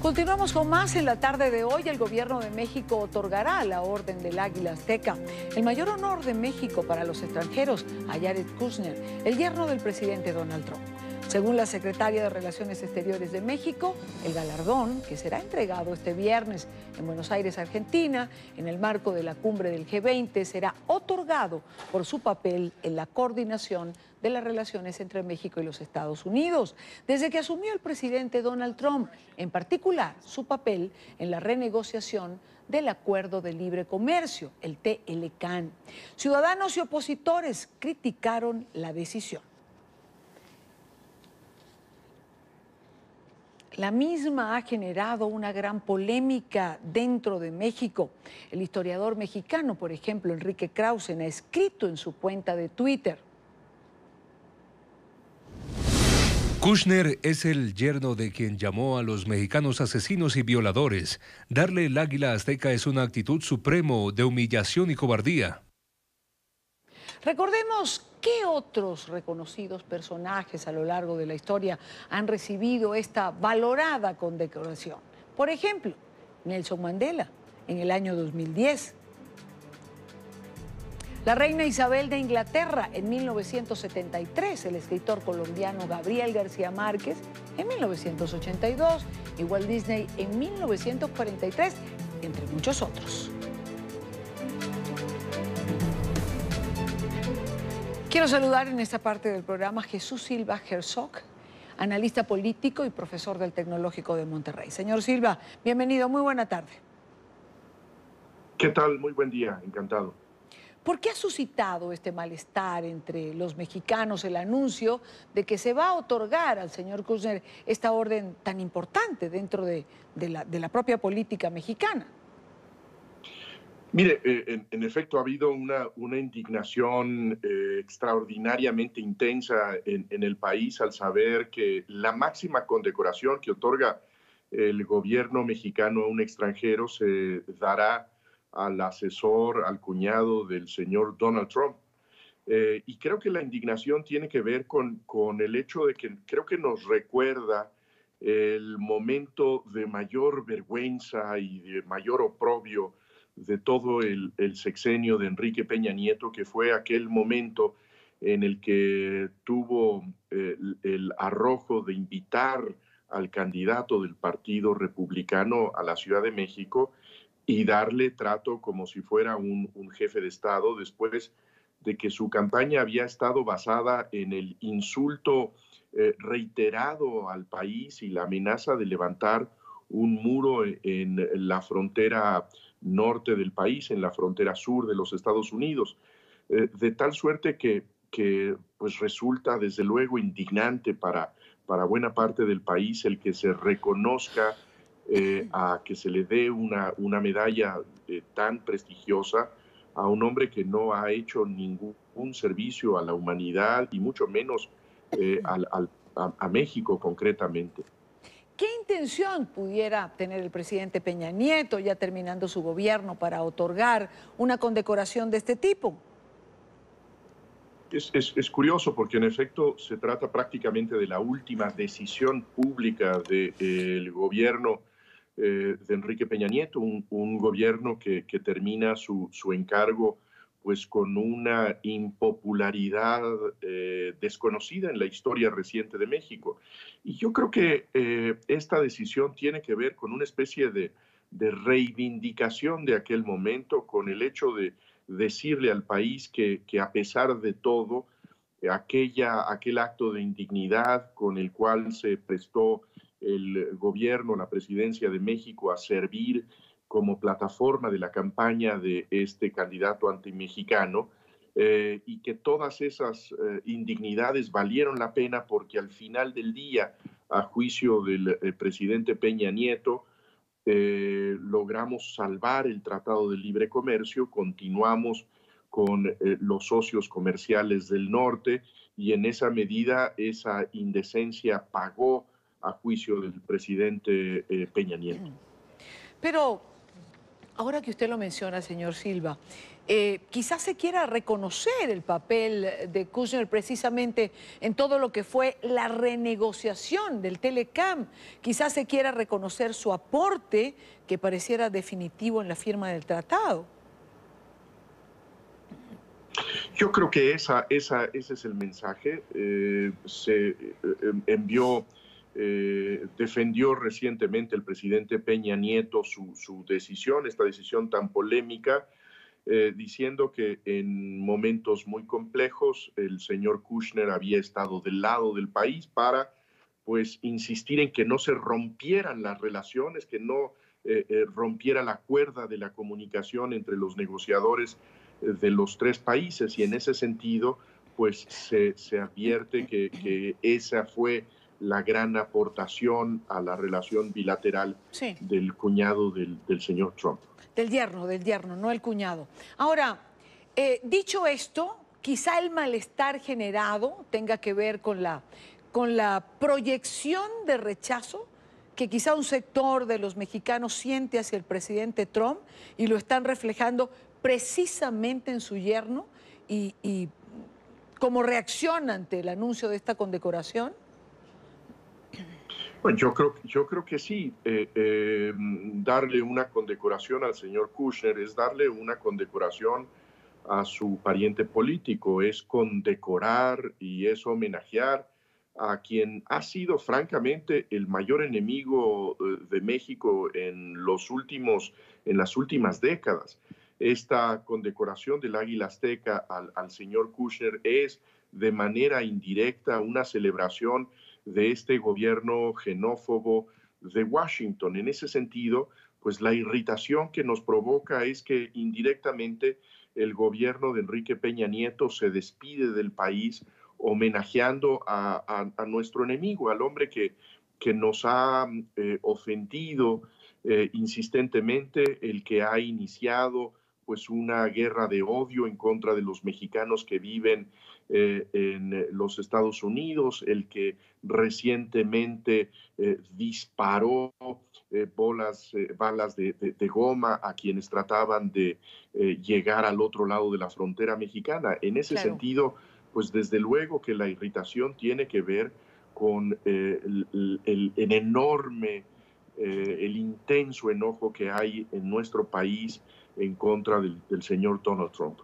Continuamos con más. En la tarde de hoy, el gobierno de México otorgará la Orden del Águila Azteca, el mayor honor de México para los extranjeros, a Jared Kushner, el yerno del presidente Donald Trump. Según la secretaria de Relaciones Exteriores de México, el galardón, que será entregado este viernes en Buenos Aires, Argentina, en el marco de la cumbre del G20, será otorgado por su papel en la coordinación de las relaciones entre México y los Estados Unidos, desde que asumió el presidente Donald Trump, en particular su papel en la renegociación del Acuerdo de Libre Comercio, el TLCAN. Ciudadanos y opositores criticaron la decisión. La misma ha generado una gran polémica dentro de México. El historiador mexicano, por ejemplo, Enrique Krausen, ha escrito en su cuenta de Twitter: Kushner es el yerno de quien llamó a los mexicanos asesinos y violadores. Darle el águila azteca es una actitud supremo de humillación y cobardía. Recordemos qué otros reconocidos personajes a lo largo de la historia han recibido esta valorada condecoración. Por ejemplo, Nelson Mandela, en el año 2010. La reina Isabel de Inglaterra en 1973, el escritor colombiano Gabriel García Márquez en 1982 y Walt Disney en 1943, entre muchos otros. Quiero saludar en esta parte del programa a Jesús Silva Herzog, analista político y profesor del Tecnológico de Monterrey. Señor Silva, bienvenido, muy buena tarde. ¿Qué tal? Muy buen día, encantado. ¿Por qué ha suscitado este malestar entre los mexicanos el anuncio de que se va a otorgar al señor Kushner esta orden tan importante dentro de la propia política mexicana? Mire, en efecto ha habido una indignación extraordinariamente intensa en el país al saber que la máxima condecoración que otorga el gobierno mexicano a un extranjero se dará al asesor, al cuñado del señor Donald Trump. Y creo que la indignación tiene que ver con el hecho de que creo que nos recuerda el momento de mayor vergüenza y de mayor oprobio de todo el sexenio de Enrique Peña Nieto, que fue aquel momento en el que tuvo el arrojo de invitar al candidato del Partido Republicano a la Ciudad de México y darle trato como si fuera un jefe de Estado, después de que su campaña había estado basada en el insulto reiterado al país y la amenaza de levantar un muro en la frontera norte del país, en la frontera sur de los Estados Unidos, de tal suerte que pues resulta desde luego indignante para buena parte del país el que se reconozca a que se le dé una medalla tan prestigiosa a un hombre que no ha hecho ningún servicio a la humanidad y mucho menos a México concretamente. ¿Qué intención pudiera tener el presidente Peña Nieto, ya terminando su gobierno, para otorgar una condecoración de este tipo? Es curioso porque en efecto se trata prácticamente de la última decisión pública del gobierno de Enrique Peña Nieto, un gobierno que termina su encargo pues con una impopularidad desconocida en la historia reciente de México. Y yo creo que esta decisión tiene que ver con una especie de reivindicación de aquel momento, con el hecho de decirle al país que a pesar de todo, aquel acto de indignidad con el cual se prestó el gobierno, la presidencia de México a servir como plataforma de la campaña de este candidato antimexicano, y que todas esas indignidades valieron la pena porque al final del día, a juicio del presidente Peña Nieto, logramos salvar el Tratado de Libre Comercio, continuamos con los socios comerciales del norte y en esa medida esa indecencia pagó a juicio del presidente Peña Nieto. Pero Ahora que usted lo menciona, señor Silva, quizás se quiera reconocer el papel de Kushner precisamente en todo lo que fue la renegociación del Telecam. Quizás se quiera reconocer su aporte que pareciera definitivo en la firma del tratado. Yo creo que ese es el mensaje. Envió, defendió recientemente el presidente Peña Nieto su decisión, esta decisión tan polémica, diciendo que en momentos muy complejos el señor Kushner había estado del lado del país para, pues, insistir en que no se rompieran las relaciones, que no rompiera la cuerda de la comunicación entre los negociadores de los tres países, y en ese sentido pues se advierte que esa fue la gran aportación a la relación bilateral Sí. del cuñado del señor Trump. Del yerno, no el cuñado. Ahora, dicho esto, quizá el malestar generado tenga que ver con la proyección de rechazo que quizá un sector de los mexicanos siente hacia el presidente Trump y lo están reflejando precisamente en su yerno y como reacción ante el anuncio de esta condecoración. Bueno, yo creo que sí. Darle una condecoración al señor Kushner es darle una condecoración a su pariente político, es condecorar y es homenajear a quien ha sido francamente el mayor enemigo de México en las últimas décadas. Esta condecoración del Águila Azteca al señor Kushner es de manera indirecta una celebración de este gobierno xenófobo de Washington. En ese sentido, pues la irritación que nos provoca es que indirectamente el gobierno de Enrique Peña Nieto se despide del país homenajeando a nuestro enemigo, al hombre que nos ha ofendido insistentemente, el que ha iniciado pues una guerra de odio en contra de los mexicanos que viven en los Estados Unidos, el que recientemente disparó balas de goma a quienes trataban de llegar al otro lado de la frontera mexicana. En ese sentido, pues desde luego que la irritación tiene que ver con el enorme, el intenso enojo que hay en nuestro país en contra del señor Donald Trump.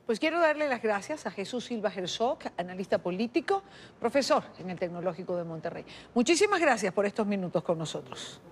Pues quiero darle las gracias a Jesús Silva Herzog, analista político, profesor en el Tecnológico de Monterrey. Muchísimas gracias por estos minutos con nosotros.